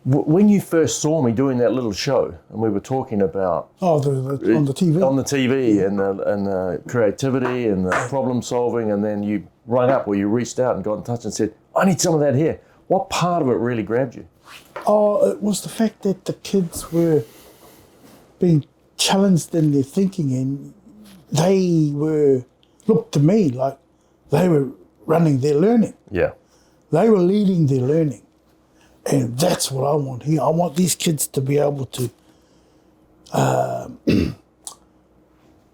When you first saw me doing that little show, and we were talking about on the TV, and the creativity and the problem solving, and then you rang up or you reached out and got in touch and said, "I need some of that here." What part of it really grabbed you? Oh, it was the fact that the kids were being challenged in their thinking, and they looked to me like they were running their learning. Yeah, they were leading their learning. And that's what I want here. I want these kids to be able to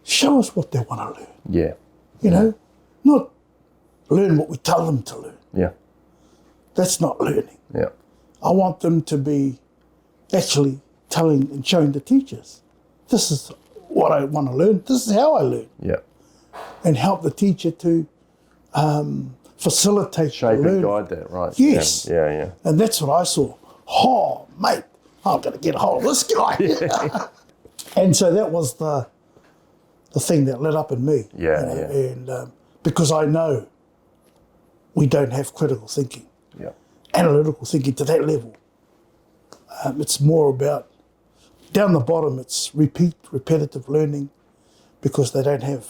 show us what they want to learn. Yeah. You know, not learn what we tell them to learn. Yeah. That's not learning. Yeah. I want them to be actually telling and showing the teachers, this is what I want to learn, this is how I learn. Yeah. And help the teacher to facilitate shape learning. And guide that, right? Yes. Yeah. And that's what I saw. Oh, mate, I'm going to get a hold of this guy. And so that was the thing that lit up in me. Yeah. And because I know we don't have critical thinking, analytical thinking to that level. It's more about, down the bottom, it's repetitive learning, because they don't have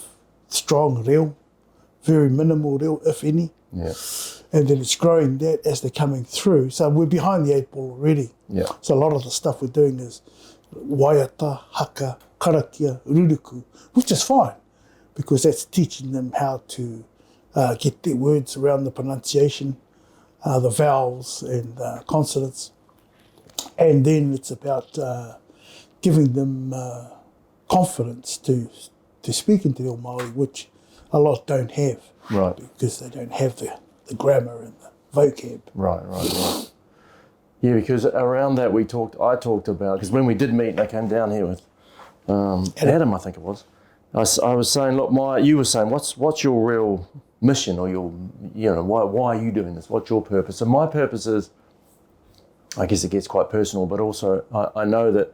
strong reo, very minimal reo, if any. Yeah. And then it's growing that as they're coming through. So we're behind the 8 ball already. Yeah. So a lot of the stuff we're doing is waiata, haka, karakia, ruruku, which is fine, because that's teaching them how to get their words around the pronunciation, the vowels and consonants. And then it's about giving them confidence to speak into their Maori, which a lot don't have. Right. Because they don't have the grammar and the vocab. Right. Yeah, because around that I talked about, because when we did meet and I came down here with Adam, I think it was, I was saying, look, you were saying, what's your real mission, or why are you doing this? What's your purpose? And my purpose is, I guess it gets quite personal, but also I know that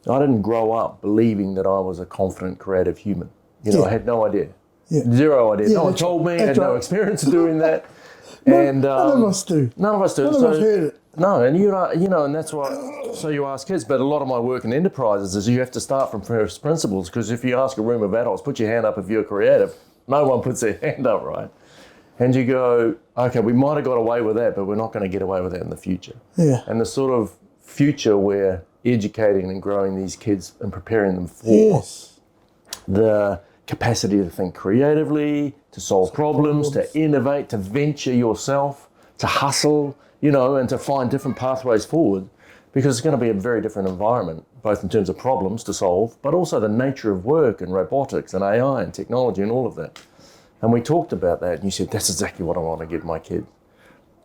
I didn't grow up believing that I was a confident, creative human. I had no idea. Yeah. Zero idea. No one told me. I had no experience of doing that. And none of us do. None of us do. None of us heard it. No, and and that's why. So you ask kids, but a lot of my work in enterprises is you have to start from first principles, because if you ask a room of adults, put your hand up if you're creative, no one puts their hand up, right? And you go, okay, we might have got away with that, but we're not going to get away with that in the future. Yeah. And the sort of future we're educating and growing these kids and preparing them for the capacity to think creatively, to solve problems, to innovate, to venture yourself, to hustle, and to find different pathways forward, because it's going to be a very different environment, both in terms of problems to solve, but also the nature of work and robotics and AI and technology and all of that. And we talked about that, and you said, that's exactly what I want to give my kids.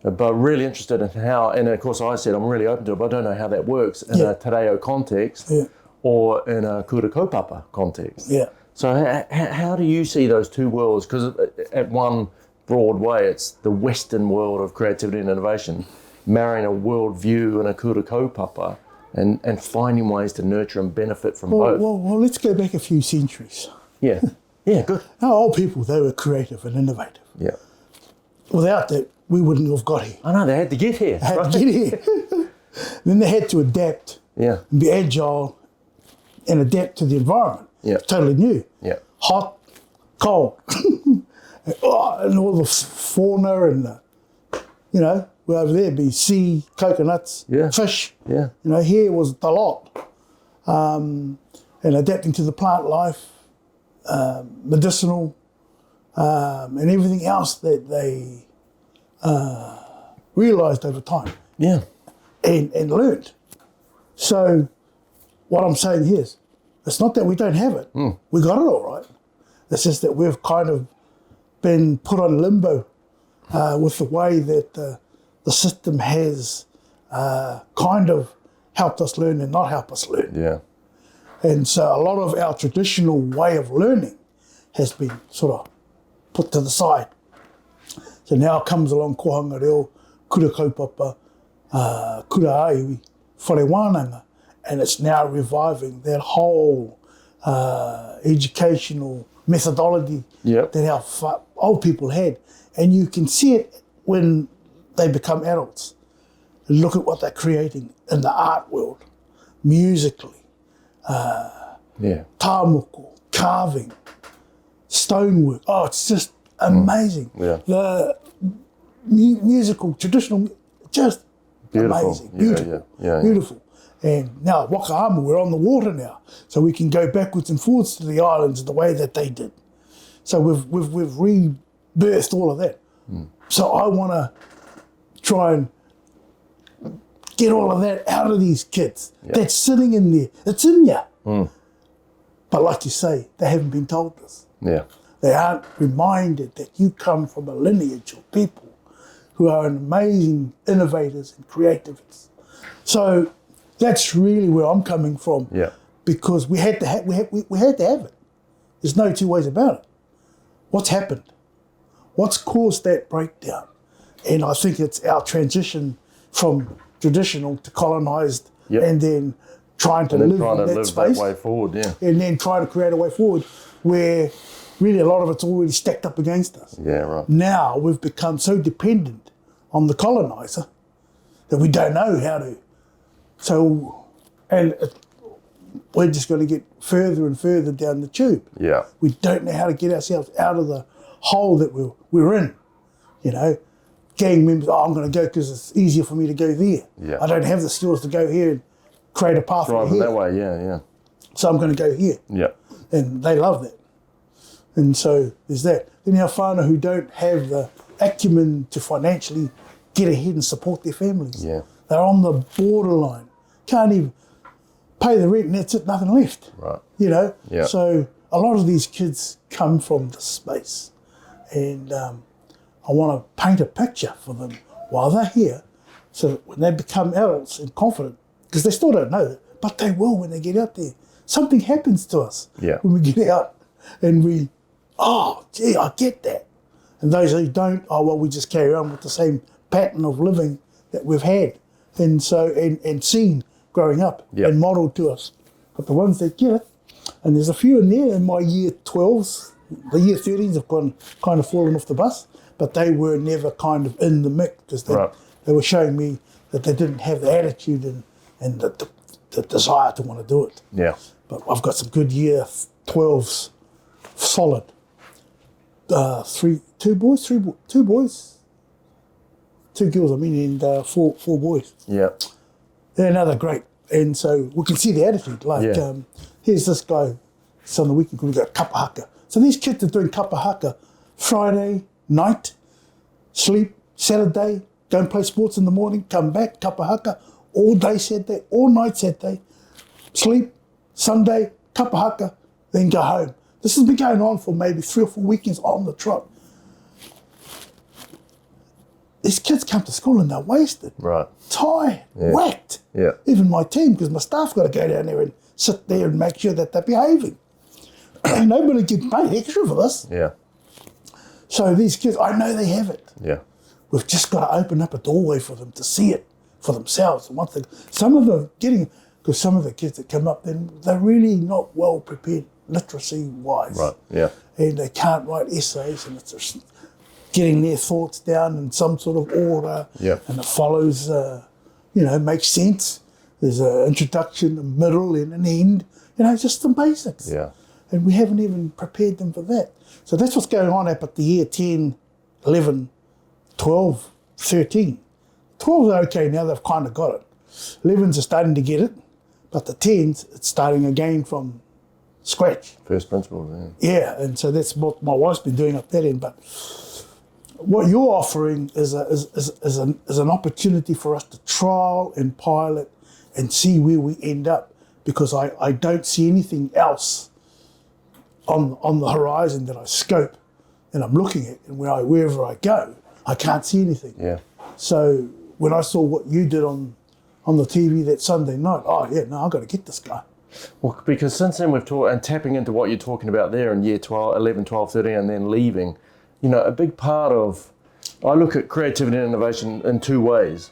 But really interested in how, and of course I said, I'm really open to it, but I don't know how that works in a te reo context or in a Kura Kaupapa context. Yeah. So how do you see those two worlds? Because at one broad way, it's the Western world of creativity and innovation, marrying a world view and a Kura Kaupapa, and finding ways to nurture and benefit from both. Well, let's go back a few centuries. Yeah. Yeah, good. Our old people, they were creative and innovative. Yeah. Without that, we wouldn't have got here. I know, they had to get here. Then they had to adapt and be agile and adapt to the environment. Yeah. Totally new. Yeah. Hot, cold, and all the fauna and, we're over there, be sea, coconuts, fish. Yeah. Here was the lot. And adapting to the plant life, medicinal, and everything else that they realised over time. Yeah. And learned. So what I'm saying here is, it's not that we don't have it. We got it all right. It's just that we've kind of been put on limbo with the way that the system has kind of helped us learn and not help us learn. Yeah. And so a lot of our traditional way of learning has been sort of put to the side. So now comes along kohanga reo, Kura Kaupapa, Kura Aiwi, whare wānanga, and it's now reviving that whole educational methodology that our old people had. And you can see it when they become adults. look at what they're creating in the art world, musically, tāmoko, carving, stonework. Oh, it's just amazing. The musical, traditional, just amazing, beautiful, beautiful. And now Wakaama, we're on the water now, so we can go backwards and forwards to the islands the way that they did. So we've rebirthed all of that. So I want to try and get all of that out of these kids. That's sitting in there. It's in you. But like you say, they haven't been told this. They aren't reminded that you come from a lineage of people who are amazing innovators and creatives. So that's really where I'm coming from. Because we had to have it. There's no two ways about it. What's happened? What's caused that breakdown? And I think it's our transition from traditional to colonised, and then trying to live in that space. That way forward, and then trying to create a way forward where really a lot of it's already stacked up against us. Now we've become so dependent on the coloniser that we don't know how to. So, and we're just going to get further and further down the tube. We don't know how to get ourselves out of the hole that we're in. You know, gang members, I'm going to go because it's easier for me to go there. I don't have the skills to go here and create a pathway here. That way, So I'm going to go here. And they love that. And so there's that. Then our whānau who don't have the acumen to financially get ahead and support their families. They're on the borderline. Can't even pay the rent and that's it, nothing left. You know? So a lot of these kids come from the space. And I want to paint a picture for them while they're here so that when they become adults and confident, because they still don't know that, but they will when they get out there. Something happens to us when we get out and we, oh, gee, I get that. And those who don't, oh, well, we just carry on with the same pattern of living that we've had and so and seen growing up and modelled to us. But the ones that get it, and there's a few in there in my year 12s, the year 13s have kind of fallen off the bus, but they were never kind of in the mix because they were showing me that they didn't have the attitude and the desire to want to do it. But I've got some good year 12s, solid. Two girls, and four boys. They're another great. And so we can see the attitude. Like, here's this guy, it's on the weekend, we got kapahaka. So these kids are doing kapahaka Friday night, sleep, Saturday, go and play sports in the morning, come back, kapahaka, all day Saturday, all night Saturday, sleep, Sunday, kapahaka, then go home. This has been going on for maybe 3 or 4 weekends on the trot. These kids come to school and they're wasted, tired, whacked. Even my team, because my staff got to go down there and sit there and make sure that they're behaving. Nobody gets paid extra for this. So these kids, I know they have it. We've just got to open up a doorway for them to see it for themselves. And some of them getting, because some of the kids that come up, then they're really not well prepared literacy-wise. And they can't write essays, and it's just getting their thoughts down in some sort of order, and it follows, makes sense. There's an introduction, a middle, and an end. Just some basics. And we haven't even prepared them for that. So that's what's going on up at the year 10, 11, 12, 13. 12s are okay now, they've kind of got it. 11s are starting to get it, but the 10s, it's starting again from scratch. First principles, and so that's what my wife's been doing up that end. But what you're offering is an opportunity for us to trial and pilot and see where we end up, because I don't see anything else on the horizon that I scope and I'm looking at, and wherever I go, I can't see anything. So when I saw what you did on the TV that Sunday night, I've got to get this guy. Well, because since then we've talked, and tapping into what you're talking about there in year 12, 11, 12, 13, and then leaving, a big part of, I look at creativity and innovation in 2 ways.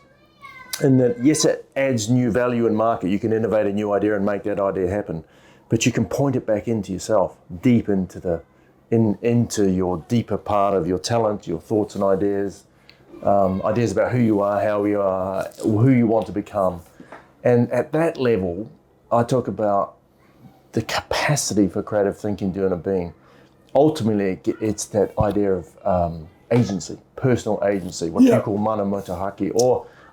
In that, yes, it adds new value in market. You can innovate a new idea and make that idea happen, but you can point it back into yourself, deep into into your deeper part of your talent, your thoughts and ideas, ideas about who you are, how you are, who you want to become. And at that level, I talk about the capacity for creative thinking to a being. Ultimately, it's that idea of agency, personal agency, what you call mana mutahaki.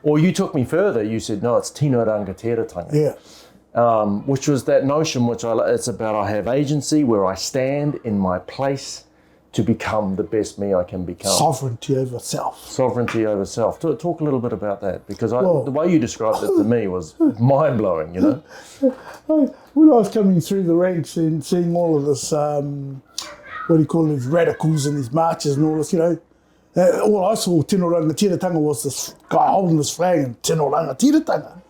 Or you took me further, you said, no, it's tino rangatiratanga. Yeah. Which was that notion it's about I have agency where I stand in my place to become the best me I can become. Sovereignty over self. Sovereignty over self. Talk a little bit about that, because the way you described it to me was mind-blowing, you know? When I was coming through the ranks and seeing all of this, what do you call these radicals and these marches and all this, you know, all I saw, tino rangatiratanga, was this guy holding this flag and tino rangatiratanga.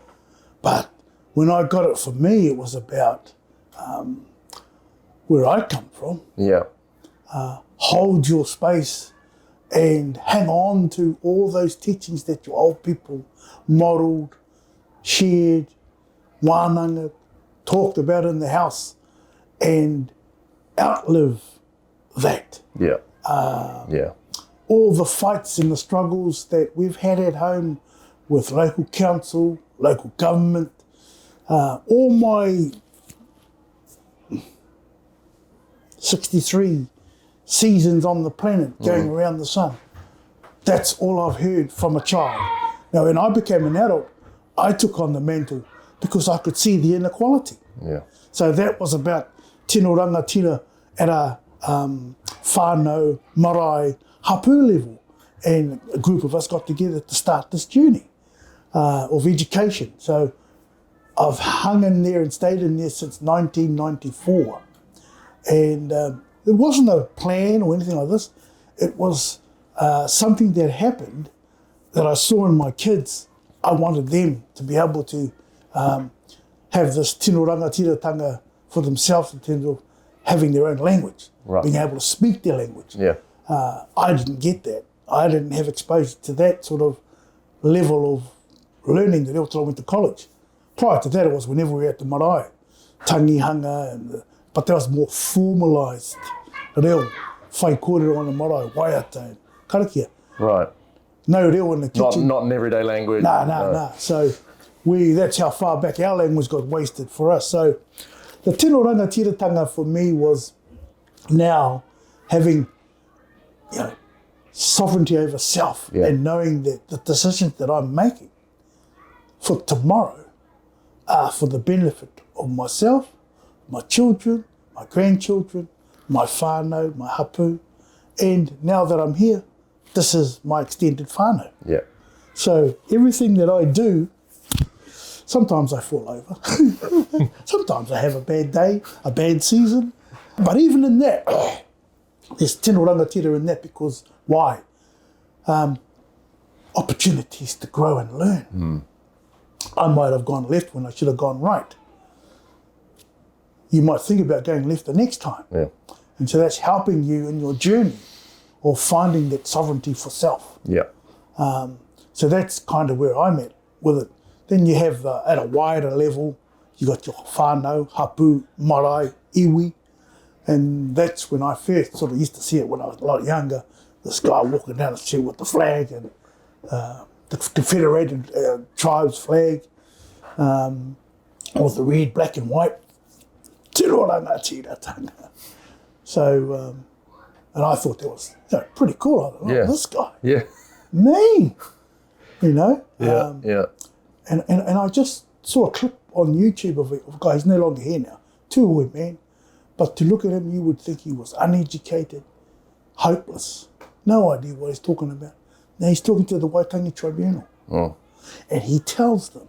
But when I got it for me, it was about where I come from. Yeah. Hold your space and hang on to all those teachings that your old people modelled, shared, wānanga, talked about in the house, and outlive that. Yeah. All the fights and the struggles that we've had at home with local council, local government, all my 63 seasons on the planet going around the sun. That's all I've heard from a child. Now, when I became an adult, I took on the mantle because I could see the inequality. Yeah. So that was about tino rangatira at a whānau, marae, hapu level. And a group of us got together to start this journey of education. So I've hung in there and stayed in there since 1994. And it wasn't a plan or anything like this. It was something that happened that I saw in my kids. I wanted them to be able to have this tino rangatiratanga for themselves in terms of having their own language, being able to speak their language. Yeah. I didn't get that. I didn't have exposure to that sort of level of learning that until I went to college. Prior to that, it was whenever we were at the marae, tangihanga, but that was more formalised. Reo, whai kōrero on the marae, waiata, and karakia. Right. No reo in the kitchen. Not an everyday language. Nah. So that's how far back our language got wasted for us. So the tino rangatiratanga for me was now having, sovereignty over self and knowing that the decisions that I'm making for tomorrow are for the benefit of myself, my children, my grandchildren, my whānau, my hapu, and now that I'm here, this is my extended whānau. Yeah. So everything that I do, sometimes I fall over. Sometimes I have a bad day, a bad season. But even in that, there's tino rangatira in that because why? Opportunities to grow and learn. I might have gone left when I should have gone right. You might think about going left the next time. Yeah. And so that's helping you in your journey of finding that sovereignty for self. Yeah. So that's kind of where I'm at with it. Then you have, at a wider level, you got your whānau, hapu, marae, iwi. And that's when I first sort of used to see it when I was a lot younger. This guy walking down the street with the flag and the Confederated Tribes flag, with the red, black and white. Tino rangatiratanga. So, and I thought that was pretty cool. I thought, this guy. Yeah. Me. Yeah. And I just saw a clip on YouTube of a guy, he's no longer here now, Tupoho man. But to look at him, you would think he was uneducated, hopeless, no idea what he's talking about. Now he's talking to the Waitangi Tribunal. And he tells them,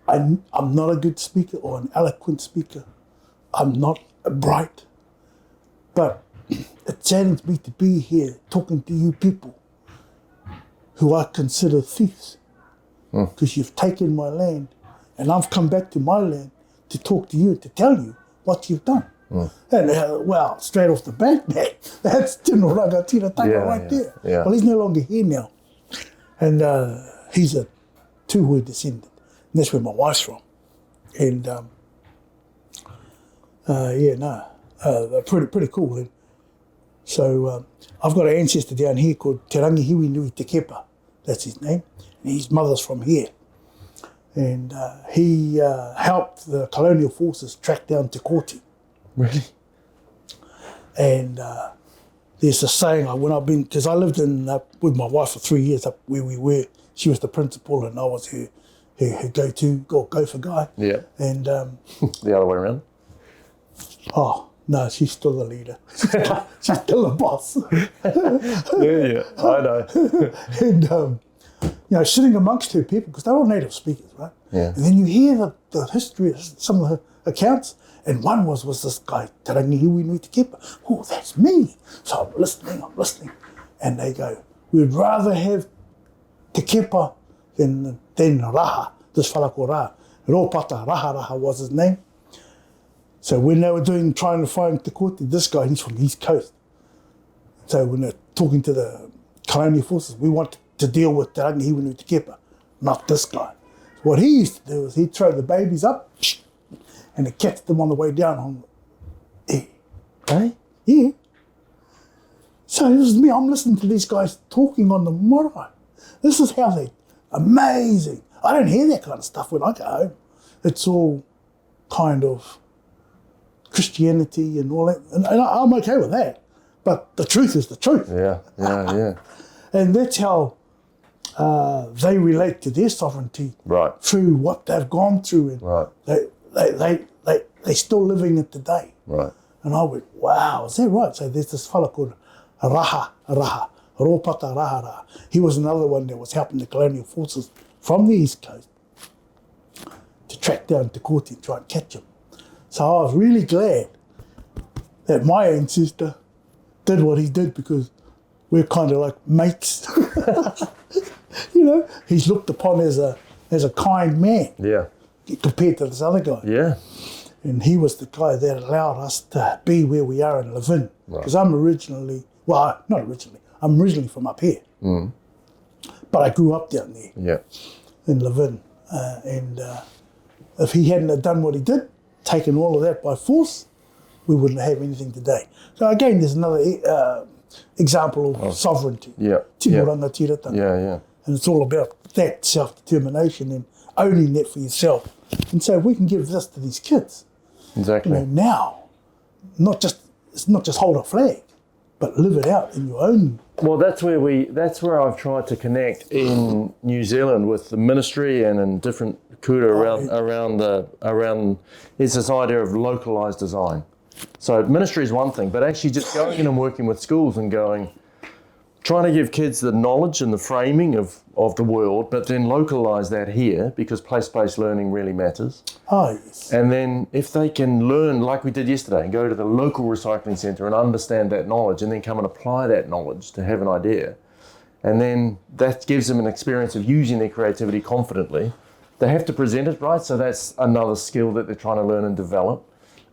I'm not a good speaker or an eloquent speaker. I'm not bright. But it saddens me to be here talking to you people who I consider thieves. Because you've taken my land and I've come back to my land to talk to you, to tell you what you've done. And well, straight off the bat, that's tino rangatiratanga right there. Yeah. Well, he's no longer here now. And he's a Tupoho descendant. And that's where my wife's from. And they're pretty cool. And So I've got an ancestor down here called Te Rangihiwi Nui Te Kepa. That's his name. And his mother's from here. And he helped the colonial forces track down Te Koti. Really? And there's a saying, when I've been, because I lived in with my wife for 3 years up where we were. She was the principal and I was her gopher guy. Yeah. And the other way around? oh, no, she's still the leader. She's still the boss. Yeah, I know. And, sitting amongst her people, because they're all native speakers, right? Yeah. And then you hear the history of some of her accounts, and one was this guy, Te Rangihiwi Nui Te Kepa. Oh, that's me. So I'm listening. And they go, we'd rather have Te Kepa than Raha, this fella called Raha. Rōpata, Raha was his name. So when they were trying to find Te Koti, this guy, he's from the East Coast. So when they're talking to the colonial forces, we want to deal with Te Rangihiwi Nui Te Kepa, not this guy. So what he used to do is he'd throw the babies up and he'd catch them on the way down on Hey? Yeah. So this is me, I'm listening to these guys talking on the marae. This is how they, amazing. I don't hear that kind of stuff when I go home. It's all kind of Christianity and all that, and I'm okay with that. But the truth is the truth. Yeah. And that's how they relate to their sovereignty, Right. through what they've gone through, and Right. they're still living it today. Right. And I went, wow, is that right? So there's this fella called Raha, Rōpata Raha. He was another one that was helping the colonial forces from the East Coast to track down Te Koti and try and catch him. So I was really glad that my ancestor did what he did, because we're kind of like mates. He's looked upon as a kind man. Yeah. Compared to this other guy. Yeah. And he was the guy that allowed us to be where we are and live in. Because I'm originally from up here. Mm. But I grew up down there. Yeah. In Levin. And if he hadn't have done what he did, taken all of that by force, we wouldn't have anything today. So again, there's another example of sovereignty. Yeah. Timoranga tiratanga. Yeah. And it's all about that self-determination and owning that for yourself. And so if we can give this to these kids, Exactly. now, it's not just hold a flag, but live it out in your own. Well, that's where I've tried to connect in New Zealand with the ministry and in different Kura around it's this idea of localized design. So ministry is one thing, but actually just going in and working with schools and trying to give kids the knowledge and the framing of the world, but then localize that here, because place-based learning really matters. Oh, yes. And then if they can learn, like we did yesterday, and go to the local recycling centre and understand that knowledge, and then come and apply that knowledge to have an idea, and then that gives them an experience of using their creativity confidently. They have to present it right, so that's another skill that they're trying to learn and develop.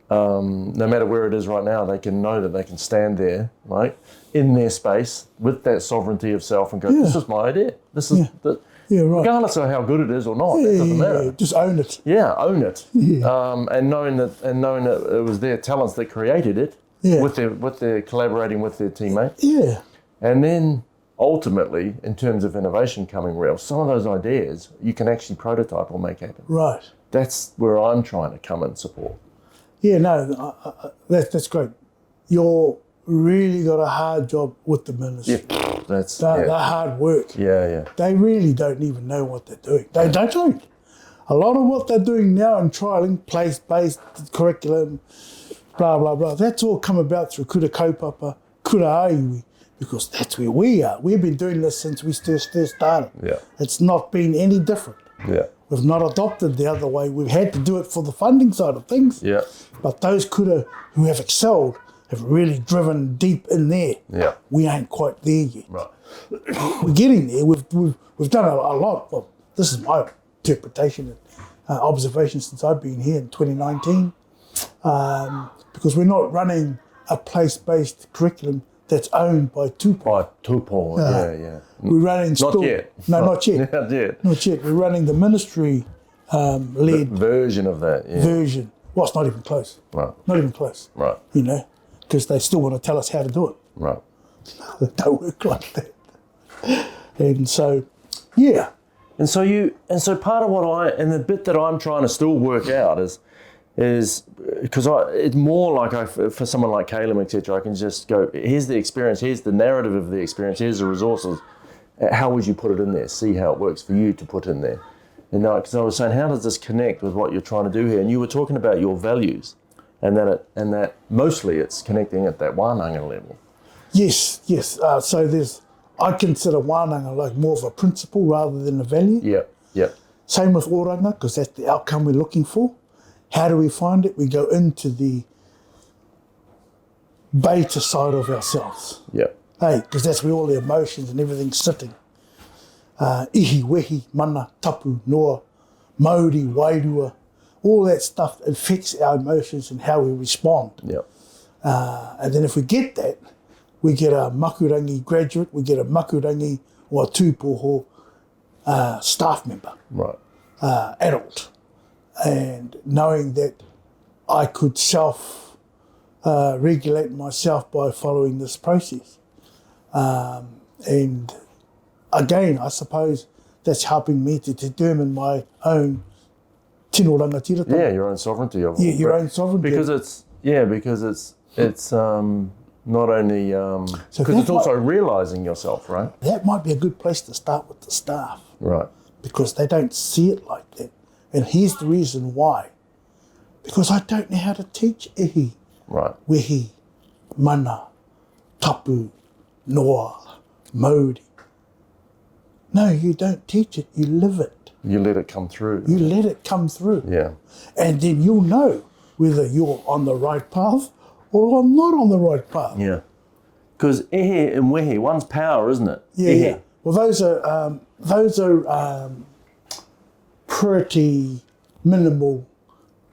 No matter where it is right now, they can know that they can stand there, right, in their space with that sovereignty of self and go, this is my idea. This is right. Regardless of how good it is or not, it doesn't matter. Yeah, just own it. Yeah, own it. Yeah. And knowing that it was their talents that created it, with their collaborating with their teammate. Yeah. And then ultimately, in terms of innovation coming real, some of those ideas you can actually prototype or make happen. Right. That's where I'm trying to come and support. Yeah, no, that's great. You're really got a hard job with the ministry. Yeah, that's the hard work. Yeah. They really don't even know what they're doing. They don't. A lot of what they're doing now in trialling, place-based curriculum, blah, blah, blah, that's all come about through Kura Kaupapa, Kura Aiwi, because that's where we are. We've been doing this since we first started. Yeah. It's not been any different. Yeah. We've not adopted the other way. We've had to do it for the funding side of things. Yeah. But those Kura who have excelled have really driven deep in there. Yeah. We ain't quite there yet. Right. We're getting there. We've done a lot. Well, this is my interpretation and observation since I've been here in 2019. Because we're not running a place-based curriculum that's owned by Tupoho. By Tupoho, yeah. We're running Not yet. No, not yet. Not yet. Not yet. We're running the ministry led version of that, yeah. version. Well, it's not even close. Right. Not even close. Right. You know, because they still want to tell us how to do it. Right. It don't work like that. And so, yeah. And so part of the bit that I'm trying to still work out is because it's more like for someone like Caleb, etc. I can just go, here's the experience, here's the narrative of the experience, here's the resources. How would you put it in there? See how it works for you to put in there. And because I was saying, how does this connect with what you're trying to do here? And you were talking about your values, and that mostly it's connecting at that wānanga level. Yes. So I consider wānanga like more of a principle rather than a value. Yeah. Same with oranga, because that's the outcome we're looking for. How do we find it? We go into the beta side of ourselves. Yeah. Hey, because that's where all the emotions and everything's sitting. Ihi, wehi, mana, tapu, noa, Maori, wairua, all that stuff affects our emotions and how we respond. Yeah. And then if we get that, we get a makurangi graduate, we get a makurangi or a tupoho staff member, Right. adult. And knowing that I could regulate myself by following this process. And again, I suppose that's helping me to determine my own tino rangatira. Yeah, your own sovereignty. Your own sovereignty. Because it's not only because it's also realising yourself, right? That might be a good place to start with the staff. Right. Because they don't see it like that. And here's the reason why. Because I don't know how to teach ihi, Right. wehi, mana, tapu, noa, Maori. No, you don't teach it, you live it. You let it come through. You let it come through. Yeah. And then you'll know whether you're on the right path or I'm not on the right path. Yeah. Because ehe and wehe, one's power, isn't it? Yeah. Well, those are pretty minimal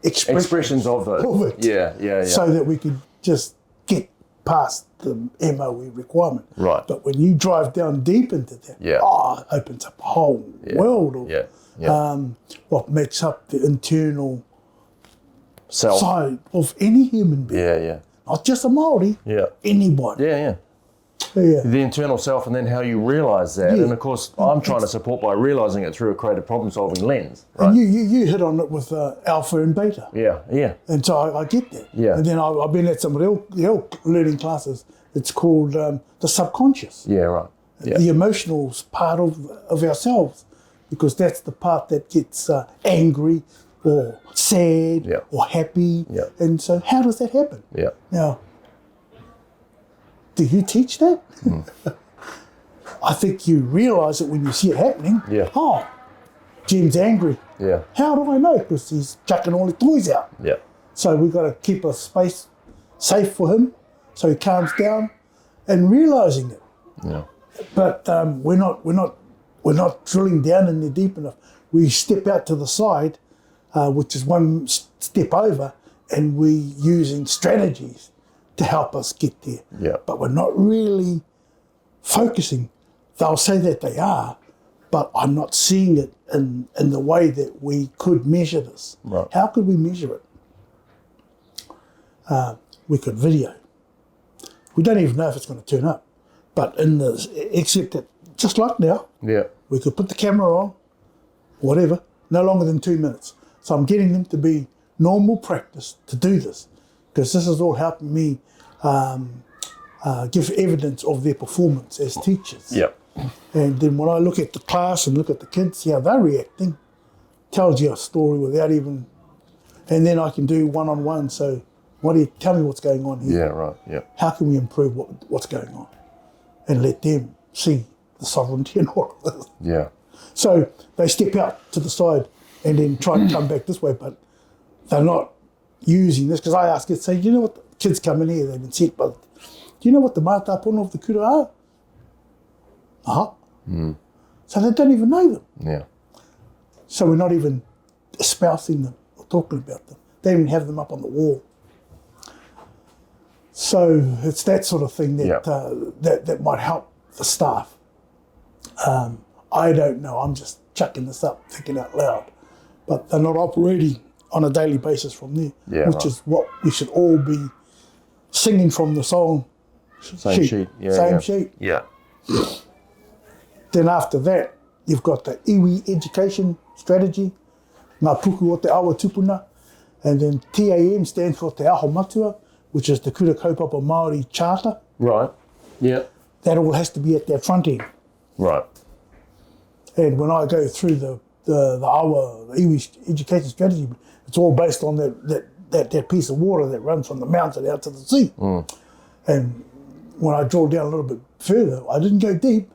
Expressions of it. Yeah. So that we could just get past the MOE requirement. Right. But when you drive down deep into that, it opens up a whole world of what makes up the internal self side of any human being. Yeah. Not just a Maori. Yeah. Anybody. Yeah. Yeah. The internal self, and then how you realise that. Yeah. And of course, I'm trying to support by realising it through a creative problem-solving lens. Right? And you hit on it with alpha and beta. Yeah. And so I get that. Yeah. And then I've been at some real learning classes. It's called the subconscious. Yeah, right. Yeah. The emotional part of ourselves, because that's the part that gets angry or sad or happy. Yeah. And so how does that happen? Yeah. Now, do you teach that? I think you realise it when you see it happening. Yeah. Oh, Jim's angry. Yeah. How do I know? Because he's chucking all the toys out. Yeah. So we've got to keep a space safe for him so he calms down and realising it. Yeah. But we're not drilling down in there deep enough. We step out to the side, which is one step over, and we're using strategies to help us get there. Yeah. But we're not really focusing. They'll say that they are, but I'm not seeing it in the way that we could measure this. Right. How could we measure it? We could video. We don't even know if it's going to turn up. But except that, just like now, we could put the camera on, whatever, no longer than 2 minutes. So I'm getting them to be normal practice to do this, because this is all helping me give evidence of their performance as teachers. Yeah. And then when I look at the class and look at the kids, see how they're reacting, tells you a story without even, and then I can do one-on-one. So what do you tell me what's going on here? Yeah, right, yeah. How can we improve what's going on? And let them see the sovereignty and all of this. Yeah. So they step out to the side and then try to come back this way, but they're not using this, because I ask kids, say, you know what, the kids come in here, they've been sick, but do you know what the mātāpuna of the Kura are? So they don't even know them. Yeah. So we're not even espousing them or talking about them. They don't even have them up on the wall. So it's that sort of thing that that might help the staff. I don't know, I'm just chucking this up, thinking out loud. But they're not operating on a daily basis from there, which is what we should all be singing from the song Same sheet. Yeah, same yeah. sheet. Yeah. Then after that, you've got the iwi education strategy, ngā puku o te awa tupuna, and then TAM stands for Te Aho Matua, which is the Kura Kaupapa Maori Charter. Right. Yeah. That all has to be at that front end. Right. And when I go through the iwi education strategy, it's all based on that piece of water that runs from the mountain out to the sea. And when I draw down a little bit further, I didn't go deep.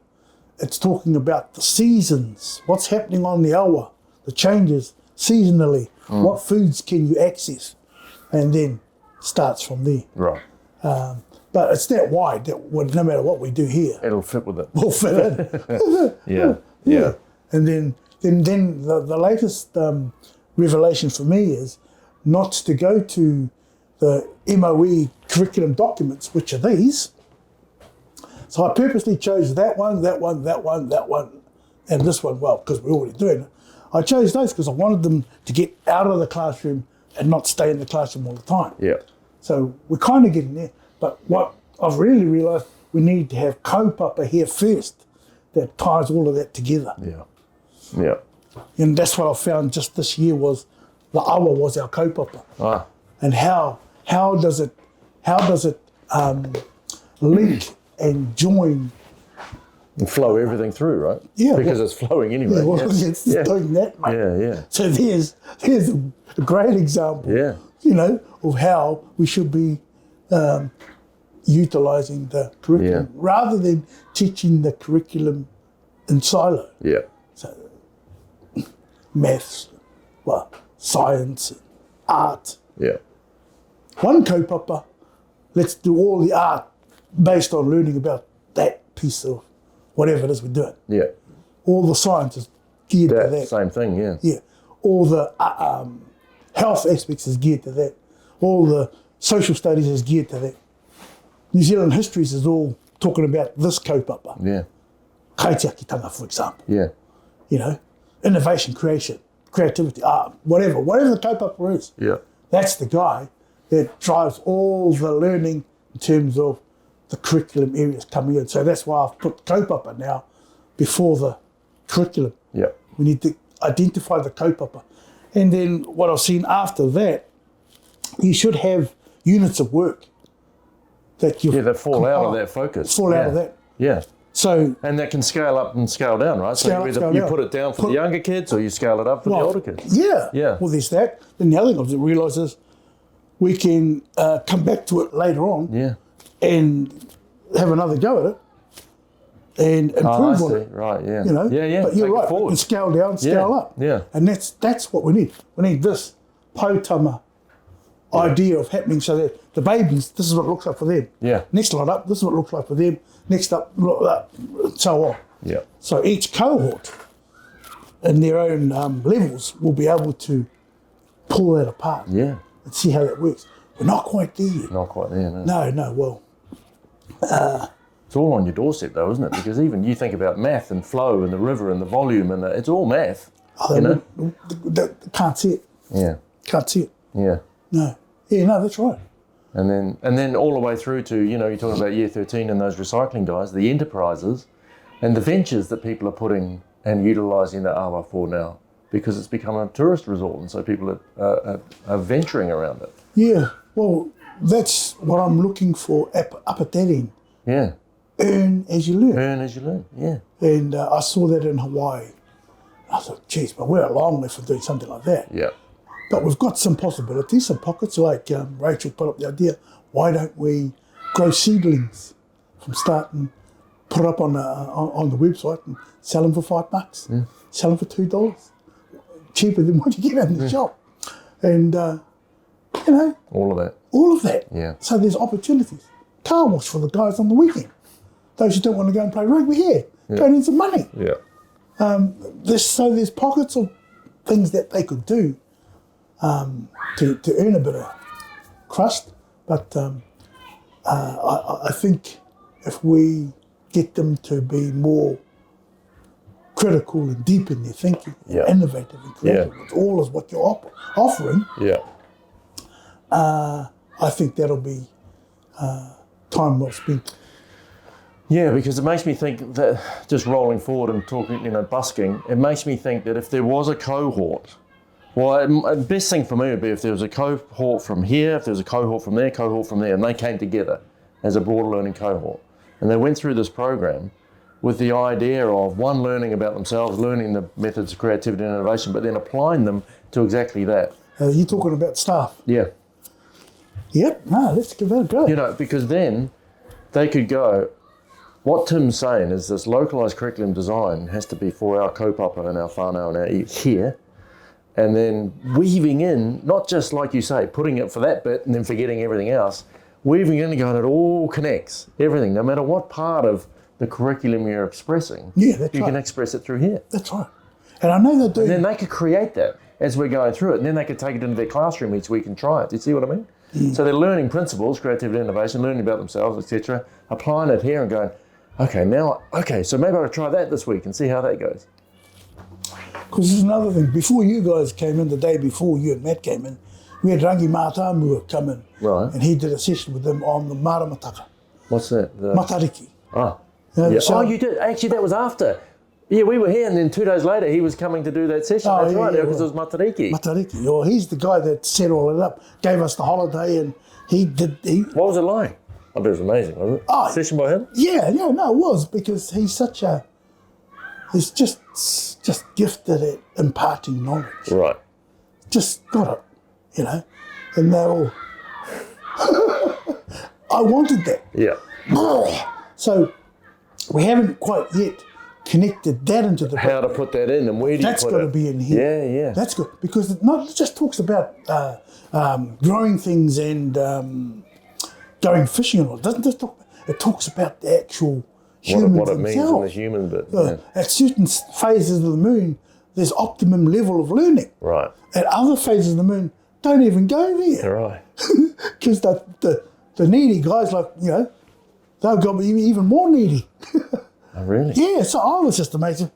It's talking about the seasons, what's happening on the awa, the changes seasonally, what foods can you access, and then starts from there. Right. But it's that wide that no matter what we do here, It'll fit with it. we'll fit in. Yeah. Yeah. And then the latest revelation for me is not to go to the MOE curriculum documents, which are these. So I purposely chose that one, and this one, well, because we're already doing it. I chose those because I wanted them to get out of the classroom and not stay in the classroom all the time. Yeah. So we're kind of getting there. But what I've really realised, we need to have kaupapa here first that ties all of that together. Yeah. Yeah. And that's what I found just this year was the awa was our kaupapa. Ah. And how does it link and join? And flow everything through, right? Yeah, Because well- it's flowing anyway. Yeah, well, yeah. it's doing that, mate. Yeah, yeah. So there's a great example, Yeah. you know, of how we should be utilising the curriculum rather than teaching the curriculum in silo. Yeah. So maths, well, science, art. Yeah. One kaupapa, let's do all the art based on learning about that piece of whatever it is we're doing. Yeah. All the science is geared to That that. same thing, yeah. Yeah. All the health aspects is geared to that. All the social studies is geared to that. New Zealand histories is all talking about this kaupapa. Yeah. Kaitiakitanga, for example. Yeah. You know, innovation, creation, creativity, art, whatever the kaupapa is. Yeah. That's the guy that drives all the learning in terms of the curriculum areas coming in. So that's why I've put kaupapa now before the curriculum. Yeah. We need to identify the kaupapa. And then what I've seen after that, you should have units of work that you That fall out of that focus. Fall yeah. out of that. Yeah. So And that can scale up and scale down, right? Scale up, so scale you down. put it down for the younger kids or you scale it up for the older kids. Yeah. Yeah. Well, there's that. Then the other thing I've realised is we can come back to it later on Yeah. and have another go at it and improve I on see. it. Right, yeah. You know, Yeah, yeah. But you're Take it right. forward. And scale down, scale Yeah, up. yeah. And that's what we need. We need this potama idea of happening so that the babies, this is what it looks like for them. Yeah. Next lot up, this is what it looks like for them. Next up, and so on. Yeah. So each cohort in their own levels will be able to pull that apart Yeah. and see how that works. We're not quite there yet. Not quite there, no. No, well, It's all on your doorstep though, isn't it? Because even you think about math and flow and the river and the volume and it's all math. You know? they can't see it. Yeah. Can't see it. Yeah. No. Yeah, no, that's right. And then all the way through to, you know, you're talking about year 13 and those recycling guys, the enterprises and the ventures that people are putting and utilising the awa for now because it's become a tourist resort and so people are venturing around it. Yeah, well, that's what I'm looking for up at that end. Yeah. Earn as you learn. Earn as you learn, yeah. And I saw that in Hawaii. I thought, geez, but we're a long way from doing something like that. Yeah. But we've got some possibilities, some pockets, like Rachel put up the idea, why don't we grow seedlings from starting, put it up on the website and sell them for $5, sell them for $2, cheaper than what you get in the shop. And, you know. All of that. All of that. Yeah. So there's opportunities. Car wash for the guys on the weekend. Those who don't want to go and play rugby here, don't need some money. Yeah. There's pockets of things that they could do to earn a bit of crust. But I think if we get them to be more critical and deep in their thinking, innovative and creative, which all is what you're offering, Yeah. I think that'll be time well spent. Yeah, because it makes me think that, just rolling forward and talking, busking, it makes me think that if there was a cohort, the best thing for me would be if there was a cohort from here, if there was a cohort from there, and they came together as a broader learning cohort. And they went through this program with the idea of, one, learning about themselves, learning the methods of creativity and innovation, but then applying them to exactly that. You're talking about staff? Yeah. Yep, no, let's give that a go. Because then they could go, what Tim's saying is this localised curriculum design has to be for our kaupapa and our whānau and our here, and then weaving in, not just like you say, putting it for that bit and then forgetting everything else, weaving in and going, it all connects, everything, no matter what part of the curriculum you're expressing, yeah, that's you can express it through here. That's right. And I know they're doing... And then they could create that as we're going through it, and then they could take it into their classroom each week and try it. Do you see what I mean? So they're learning principles, creativity, innovation, learning about themselves, etc., applying it here and going, so maybe I'll try that this week and see how that goes. Because there's another thing. Before you guys came in, the day before you and Matt came in, we had Rangi Mātāmua come in. Right. And he did a session with them on the maramataka. What's that? Matariki. Ah. Yeah. So, you did? Actually, that was after. Yeah, we were here, and then 2 days later, he was coming to do that session. That's right, because it was Matariki. Matariki. Well, he's the guy that set all it up, gave us the holiday, and What was it like? I bet it was amazing, wasn't it? Session by him? Yeah, it was, because he's he's just gifted at imparting knowledge. Right. Just got it, and they're all... I wanted that. Yeah. So we haven't quite yet connected that into the... How to put that in and where do you put it? That's got to be in here. Yeah. That's good, because it just talks about growing things and going fishing and all. It doesn't just talk... It talks about the actual humans what it means in the human bit. At certain phases of the moon, there's optimum level of learning. Right. At other phases of the moon, don't even go there. Right. Because the needy guys, they've got even more needy. Oh, really? Yeah, so I was just amazed.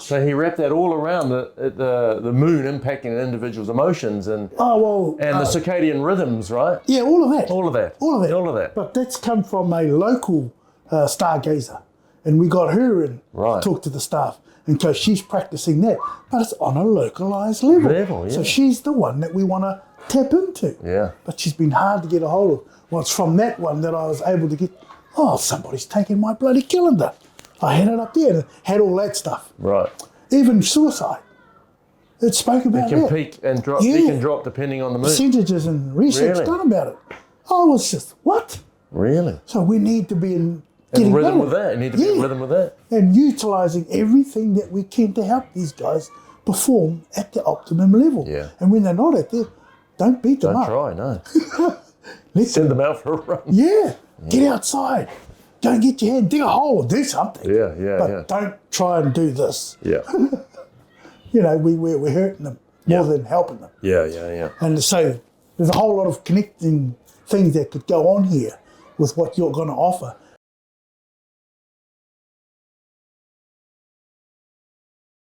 So he wrapped that all around the moon impacting an individual's emotions and the circadian rhythms, right? Yeah, all of that. All of that. But that's come from a local stargazer, and we got her in to talk to the staff, and so she's practicing that, but it's on a localised level. So she's the one that we want to tap into. Yeah. But she's been hard to get a hold of. Well, it's from that one that I was able to get, somebody's taken my bloody calendar. I had it up there and had all that stuff. Right. Even suicide. It spoke about that. It can that. peak and drop, peak and drop depending on the mood. Percentages and research done about it. I was just, what? Really? So we need to be in rhythm with that. You need to be in rhythm with that. And utilising everything that we can to help these guys perform at the optimum level. Yeah. And when they're not at there, don't beat them up. Don't try, no. Send them out for a run. Yeah. Get outside. Don't get your hand, dig a hole or do something. But don't try and do this. Yeah. We're hurting them more than helping them. Yeah. And so there's a whole lot of connecting things that could go on here with what you're going to offer.